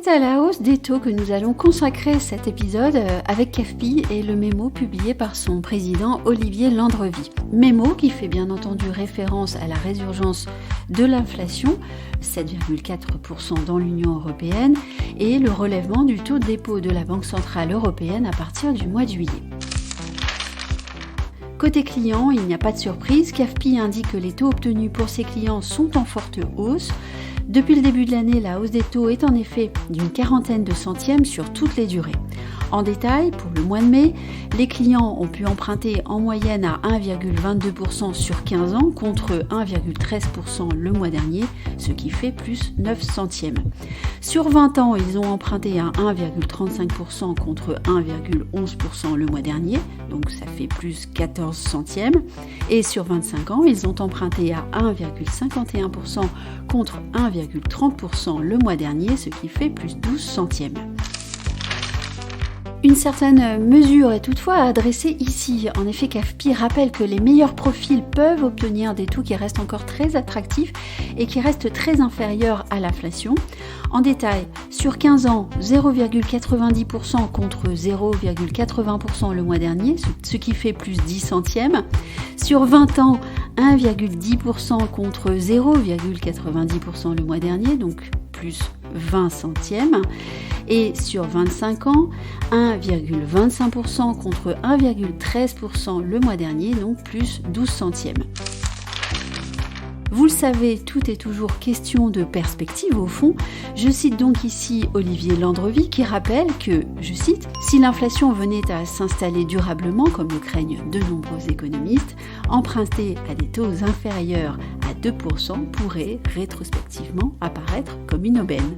C'est à la hausse des taux que nous allons consacrer cet épisode avec CAFPI et le mémo publié par son président Olivier Landrevie. Mémo qui fait bien entendu référence à la résurgence de l'inflation, 7,4% dans l'Union européenne, et le relèvement du taux de dépôt de la Banque centrale européenne à partir du mois de juillet. Côté client, il n'y a pas de surprise, CAFPI indique que les taux obtenus pour ses clients sont en forte hausse. Depuis le début de l'année, la hausse des taux est en effet d'une quarantaine de centièmes sur toutes les durées. En détail, pour le mois de mai, les clients ont pu emprunter en moyenne à 1,22% sur 15 ans contre 1,13% le mois dernier, ce qui fait plus 9 centièmes. Sur 20 ans, ils ont emprunté à 1,35% contre 1,11% le mois dernier, donc ça fait plus 14 centièmes. Et sur 25 ans, ils ont emprunté à 1,51% contre 1,30% le mois dernier, ce qui fait plus 12 centièmes. Une certaine mesure est toutefois à adresser ici. En effet, CAFPI rappelle que les meilleurs profils peuvent obtenir des taux qui restent encore très attractifs et qui restent très inférieurs à l'inflation. En détail, sur 15 ans, 0,90% contre 0,80% le mois dernier, ce qui fait plus 10 centièmes. Sur 20 ans, 1,10% contre 0,90% le mois dernier, donc plus 20 centièmes. Et sur 25 ans, 1,25% contre 1,13% le mois dernier, donc plus 12 centièmes. Vous le savez, tout est toujours question de perspective au fond. Je cite donc ici Olivier Landrevie qui rappelle que, je cite, « Si l'inflation venait à s'installer durablement, comme le craignent de nombreux économistes, emprunter à des taux inférieurs à 2% pourrait rétrospectivement apparaître comme une aubaine. »